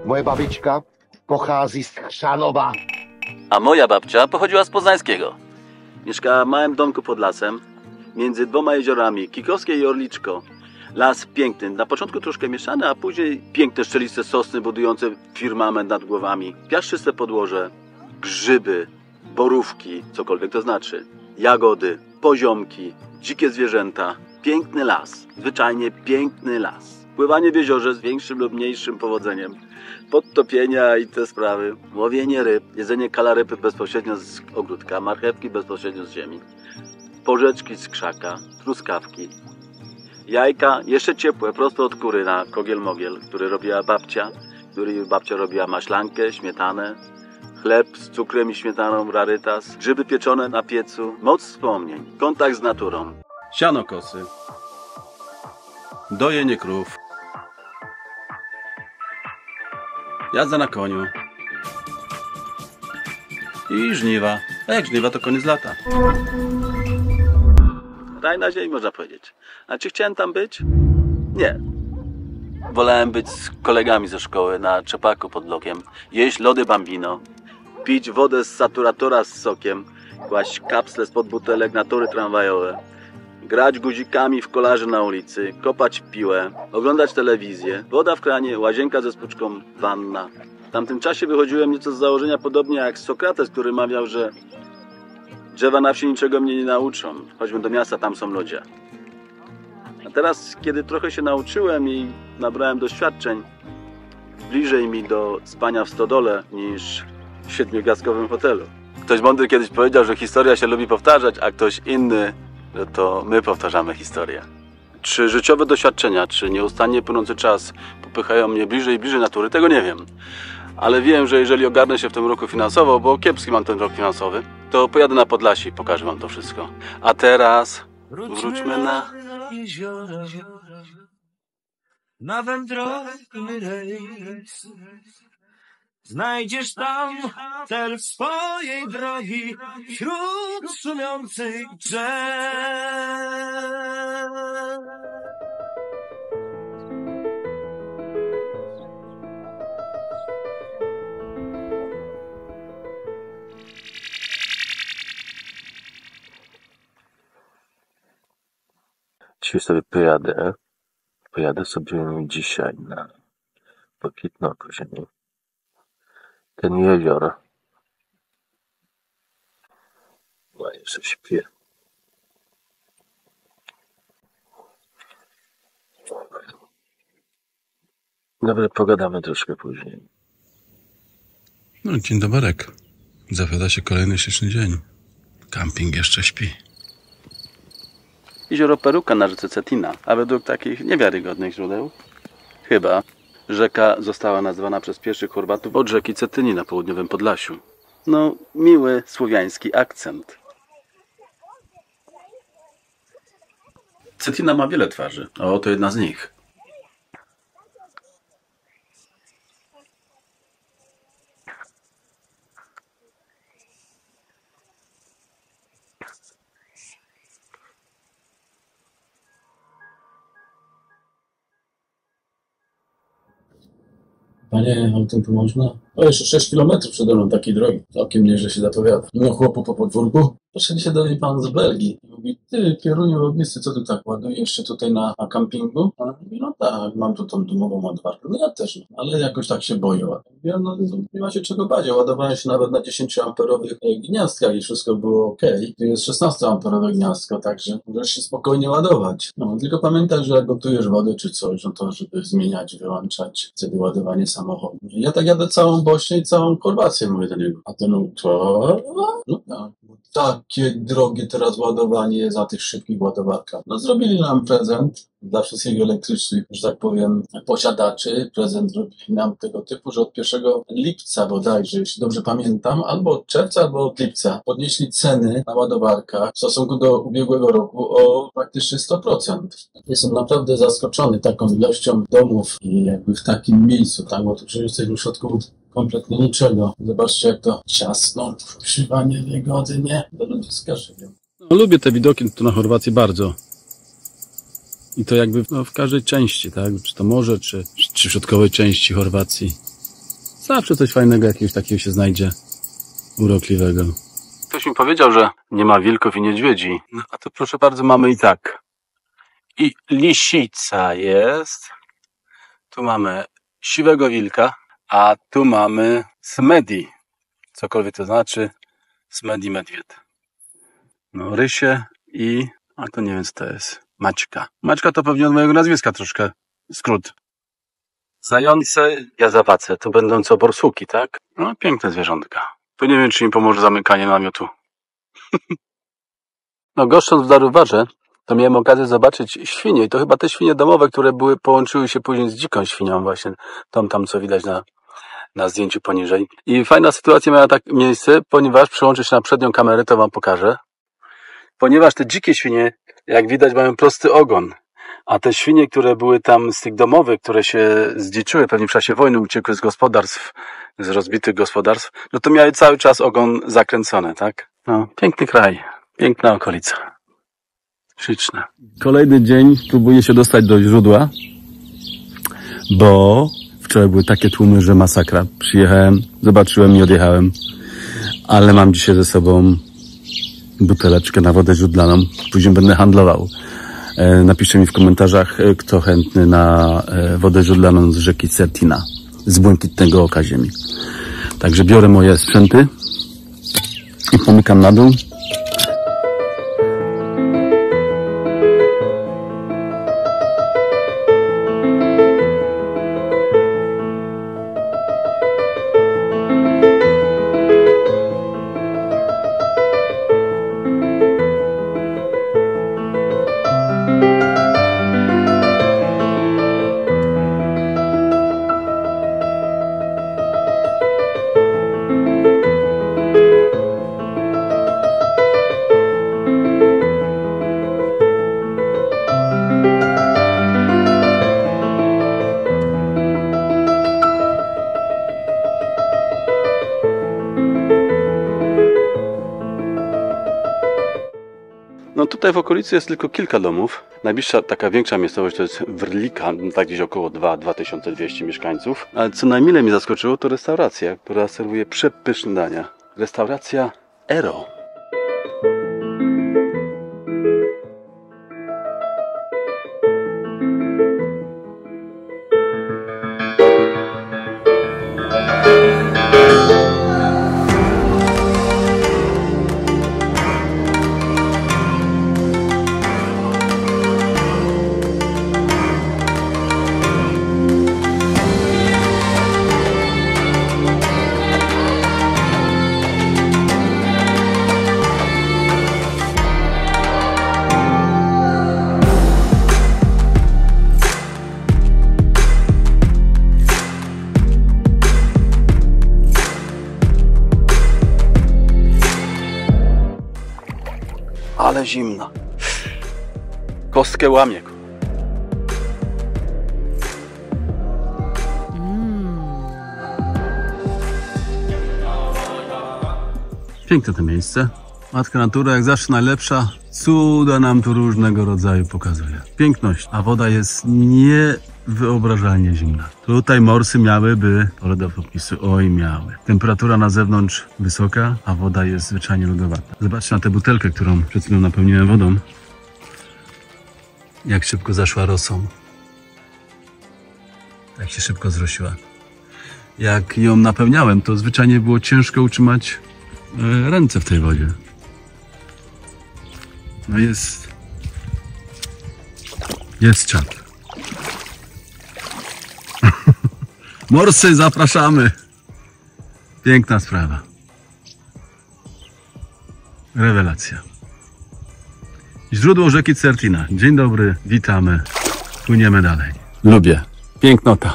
Moje babička pochází z Chrzanowa. A moja babcia pochodziła z Poznańskiego. Mieszkała w małym domku pod lasem, między dwoma jeziorami, Kikowskie i Orliczko. Las piękny, na początku troszkę mieszany, a później piękne szczeliste sosny budujące firmament nad głowami, piaszczyste podłoże, grzyby, borówki, cokolwiek to znaczy, jagody, poziomki, dzikie zwierzęta, piękny las, zwyczajnie piękny las. Pływanie w jeziorze z większym lub mniejszym powodzeniem, podtopienia i te sprawy, łowienie ryb, jedzenie kalarypy bezpośrednio z ogródka, marchewki bezpośrednio z ziemi, porzeczki z krzaka, truskawki, jajka jeszcze ciepłe, prosto od kury na kogiel-mogiel, który robiła babcia, babcia robiła maślankę, śmietanę, chleb z cukrem i śmietaną, rarytas, grzyby pieczone na piecu, moc wspomnień, kontakt z naturą. Sianokosy, dojenie krów, jazda na koniu i żniwa. A jak żniwa, to koniec lata. Raj na ziemi, można powiedzieć. A czy chciałem tam być? Nie. Wolałem być z kolegami ze szkoły na czepaku pod blokiem, jeść lody Bambino, pić wodę z saturatora z sokiem, kłaść kapsle spod butelek na tory tramwajowe, grać guzikami w kolarzy na ulicy, kopać piłę, oglądać telewizję, woda w kranie, łazienka ze spuczką, wanna. W tamtym czasie wychodziłem nieco z założenia podobnie jak Sokrates, który mawiał, że drzewa na wsi niczego mnie nie nauczą, chodźmy do miasta, tam są ludzie. A teraz, kiedy trochę się nauczyłem i nabrałem doświadczeń, bliżej mi do spania w stodole niż w siedmiogwiazdkowym hotelu. Ktoś mądry kiedyś powiedział, że historia się lubi powtarzać, a ktoś inny, że to my powtarzamy historię. Czy życiowe doświadczenia, czy nieustannie płynący czas popychają mnie bliżej i bliżej natury, tego nie wiem. Ale wiem, że jeżeli ogarnę się w tym roku finansowo, bo kiepski mam ten rok finansowy, to pojadę na Podlasie i pokażę wam to wszystko. A teraz wróćmy na jeziora, na wędrowny rejs. Znajdziesz tam cel swojej drogi wśród szumiących drzew. Dzisiaj sobie pojadę sobie dzisiaj na błękitne okozienie. Ten jezior. No jeszcze śpię. Dobra, pogadamy troszkę później. No, dzień doberek. Zawiada się kolejny śliczny dzień. Camping jeszcze śpi. Jezioro Peruka na rzece Cetina, a według takich niewiarygodnych źródeł, chyba rzeka została nazwana przez pierwszych Chorwatów od rzeki Cetyni na południowym Podlasiu. No, miły słowiański akcent. Cetina ma wiele twarzy, a oto jedna z nich. Panie, autem tu można? O, jeszcze 6 kilometrów przede mną takiej drogi. Całkiem nieźle się zapowiada. No chłopu po podwórku. Podszedł się do mnie pan z Belgii. Mówi, ty, Pieruniu ognisty, co ty tak ładujesz się tutaj na kampingu? A mówi, no tak, mam tu tą domową ładowarkę. No ja też, ale jakoś tak się boję. Mówię, no nie ma się czego bać. Ładowałem się nawet na 10-amperowych gniazdkach i wszystko było okej. Tu jest 16-amperowe gniazdko, także możesz się spokojnie ładować. No, tylko pamiętaj, że jak gotujesz wodę czy coś, no to żeby zmieniać, wyłączać wtedy ładowanie samochodu. Ja tak jadę całą Bośnię i całą Chorwację, mówię do niego. A ten no tak. Takie drogie teraz ładowanie za tych szybkich ładowarkach. No zrobili nam prezent dla wszystkich elektrycznych, że tak powiem, posiadaczy. Prezent zrobili nam tego typu, że od 1 lipca bodajże, jeśli dobrze pamiętam, albo od czerwca, albo od lipca podnieśli ceny na ładowarkach w stosunku do ubiegłego roku o praktycznie 100%. Jestem naprawdę zaskoczony taką ilością domów i jakby w takim miejscu, tak, bo tu przecież jesteśmy w środku kompletnie niczego. Zobaczcie, jak to ciasno, krzywanie wygody, nie? Do ludziska żywią. No, lubię te widoki tu na Chorwacji bardzo. I to jakby w każdej części, tak? Czy to morze, czy w środkowej części Chorwacji. Zawsze coś fajnego jakiegoś takiego się znajdzie. Urokliwego. Ktoś mi powiedział, że nie ma wilków i niedźwiedzi. No, a to proszę bardzo mamy i tak. I lisica jest. Tu mamy siwego wilka, a tu mamy smedi. Cokolwiek to znaczy. Smedi medwied. No rysie i... a to nie wiem co to jest. Maćka. Maćka to pewnie od mojego nazwiska troszkę. Skrót. Zające, jazawace. To będą co borsuki, tak? No piękne zwierzątka. To nie wiem, czy mi pomoże zamykanie namiotu. No goszcząc w Daruwarze, to miałem okazję zobaczyć świnie. I to chyba te świnie domowe, które połączyły się później z dziką świnią właśnie. Tam co widać na zdjęciu poniżej. I fajna sytuacja miała tak miejsce, ponieważ przyłączę się na przednią kamerę, to wam pokażę. Ponieważ te dzikie świnie, jak widać, mają prosty ogon. A te świnie, które były tam z tych domowych, które się zdziczyły, pewnie w czasie wojny uciekły z gospodarstw, z rozbitych gospodarstw, no to miały cały czas ogon zakręcony, tak? No, piękny kraj, piękna okolica. Śliczne. Kolejny dzień próbuję się dostać do źródła, bo wczoraj były takie tłumy, że masakra. Przyjechałem, zobaczyłem i odjechałem, ale mam dzisiaj ze sobą buteleczkę na wodę źródlaną. Później będę handlował. Napiszcie mi w komentarzach, kto chętny na wodę źródlaną z rzeki Certina, z błękitnego oka ziemi. Także biorę moje sprzęty i pomykam na dół. No tutaj w okolicy jest tylko kilka domów. Najbliższa taka większa miejscowość to jest Wrlika, tak gdzieś około 2200 mieszkańców. Ale co najmile mnie zaskoczyło, to restauracja, która serwuje przepyszne dania. Restauracja Ero. Ale zimna. Kostkę łamie. Piękne to miejsce. Matka natura jak zawsze najlepsza. Cuda nam tu różnego rodzaju pokazuje. Piękność. A woda jest niewyobrażalnie zimna. Tutaj morsy miałyby pole do popisu. Oj, miały. Temperatura na zewnątrz wysoka, a woda jest zwyczajnie lodowata. Zobaczcie na tę butelkę, którą przed chwilą napełniłem wodą. Jak szybko zaszła rosą. Jak się szybko zrosiła. Jak ją napełniałem, to zwyczajnie było ciężko utrzymać ręce w tej wodzie. No jest czad. Morsy, zapraszamy. Piękna sprawa. Rewelacja. Źródło rzeki Certina. Dzień dobry, witamy. Płyniemy dalej. Lubię. Pięknota.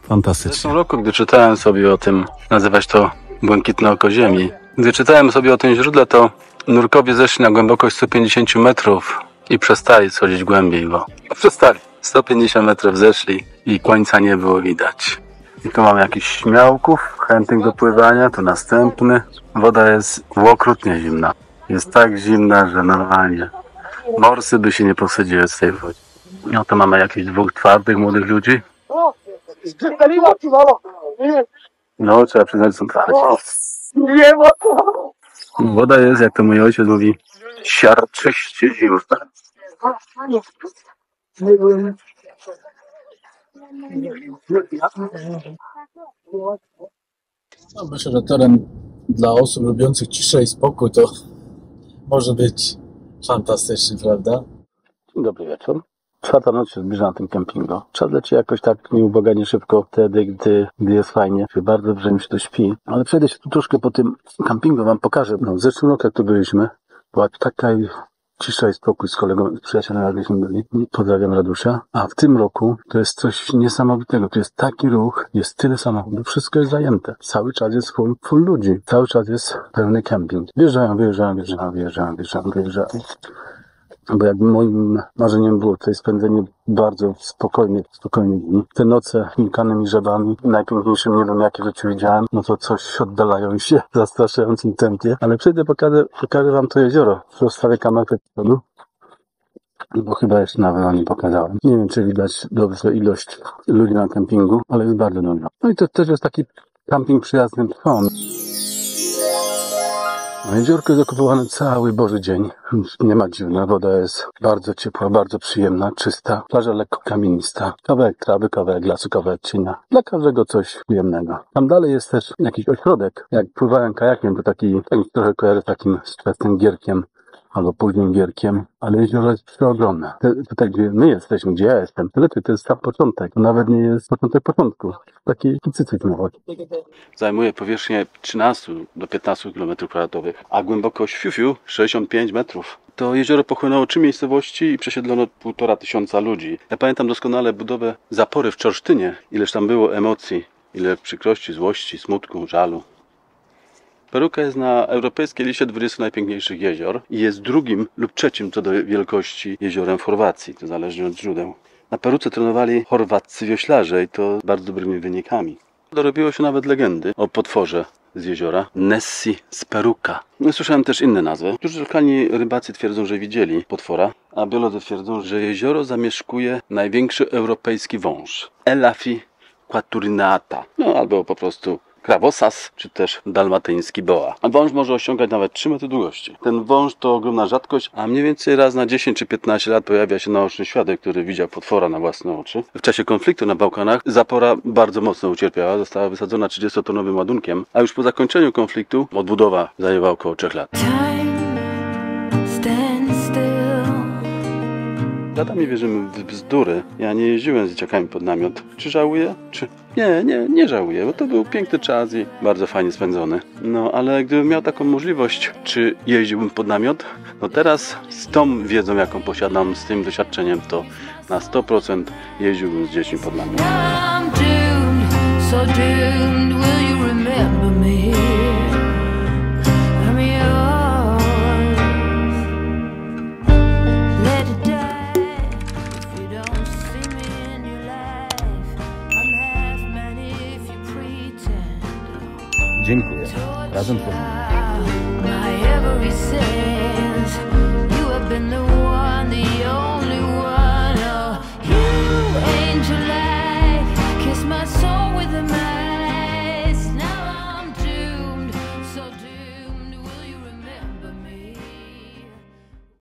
W Fantastycznie. zeszłym roku, gdy czytałem sobie o tym, nazywać to błękitne oko ziemi, gdy czytałem sobie o tym źródle, to nurkowie zeszli na głębokość 150 metrów i przestali schodzić głębiej, bo przestali. 150 metrów zeszli i końca nie było widać. I tu mamy jakichś śmiałków chętnych do pływania, tu następny. Woda jest okrutnie zimna. Jest tak zimna, że normalnie morsy by się nie posadziły z tej wody. No to mamy jakichś dwóch twardych młodych ludzi. Strzeliła ci, mamo! No, trzeba przyznać, że są trochę. Nie ma to! Woda jest, jak to mój ojciec mówi, siarczyście zimna. No, myślę, że teren dla osób lubiących ciszę i spokój to może być fantastyczny, prawda? Dzień dobry wieczór. 4. noc się zbliża na tym kempingu. Czas leci jakoś tak nieubłaganie szybko wtedy, gdy jest fajnie. Bardzo dobrze mi się to śpi. Ale przejdę się tu troszkę po tym kempingu, wam pokażę. No, w zeszłym roku, jak tu byliśmy, była taka cisza i spokój z kolegą, z przyjacielem, jakbyśmy byli. Pozdrawiam Radusia. A w tym roku to jest coś niesamowitego. Tu jest taki ruch, jest tyle samochodów, wszystko jest zajęte. Cały czas jest full ludzi. Cały czas jest pełny kemping. Wjeżdżają. Bo jakby moim marzeniem było tutaj spędzenie bardzo spokojnych dni. Te noce milkanymi żabami, najpiękniejszym nie wiem jakie w życiu widziałem, no to coś oddalają się w zastraszającym tempie. Ale przejdę, pokażę wam to jezioro. Rozstawię kamerkę z przodu, bo chyba jeszcze nawet wam nie pokazałem. Nie wiem, czy widać dobrze ilość ludzi na kempingu, ale jest bardzo dużo. No i to też jest taki camping przyjazny trwam. No, jeziorko jest okupowane cały Boży dzień. Nie ma dziwna, woda jest bardzo ciepła, bardzo przyjemna, czysta. Plaża lekko kamienista. Kawałek trawy, kawałek lasu, kawałek cienia. Dla każdego coś przyjemnego. Tam dalej jest też jakiś ośrodek. Jak pływałem kajakiem, to taki trochę kojarzę z takim wczesnym Gierkiem albo późnym Gierkiem, ale jezioro jest przeogromne. Tutaj, gdzie my jesteśmy, gdzie ja jestem, to jest sam początek. To nawet nie jest początek początku. Taki cycyk nawet. Zajmuje powierzchnię 13 do 15 km², a głębokość 65 metrów. To jezioro pochłonęło 3 miejscowości i przesiedlono 1500 ludzi. Ja pamiętam doskonale budowę zapory w Czorsztynie. Ileż tam było emocji, ile przykrości, złości, smutku, żalu. Peruka jest na europejskiej liście 20 najpiękniejszych jezior i jest drugim lub trzecim co do wielkości jeziorem w Chorwacji, to zależnie od źródeł. Na Peruce trenowali chorwaccy wioślarze i to z bardzo dobrymi wynikami. Dorobiło się nawet legendy o potworze z jeziora, Nessi z Peruka. Słyszałem też inne nazwy. Niektórzy lokalni rybacy twierdzą, że widzieli potwora, a biolodzy twierdzą, że jezioro zamieszkuje największy europejski wąż, Elaphi quaturinata, albo po prostu Krawosas, czy też dalmatyński boa. A wąż może osiągać nawet 3 metry długości. Ten wąż to ogromna rzadkość, a mniej więcej raz na 10 czy 15 lat pojawia się naoczny świadek, który widział potwora na własne oczy. W czasie konfliktu na Bałkanach zapora bardzo mocno ucierpiała, została wysadzona 30-tonowym ładunkiem, a już po zakończeniu konfliktu odbudowa zajęła około 3 lat. Latami wierzymy w bzdury. Ja nie jeździłem z dzieciakami pod namiot. Czy żałuję? Nie żałuję, bo to był piękny czas i bardzo fajnie spędzony. No, ale gdybym miał taką możliwość, czy jeździłbym pod namiot? No teraz z tą wiedzą, jaką posiadam, z tym doświadczeniem, to na 100% jeździłbym z dziećmi pod namiot. Dziękuję. Razem tworzymy.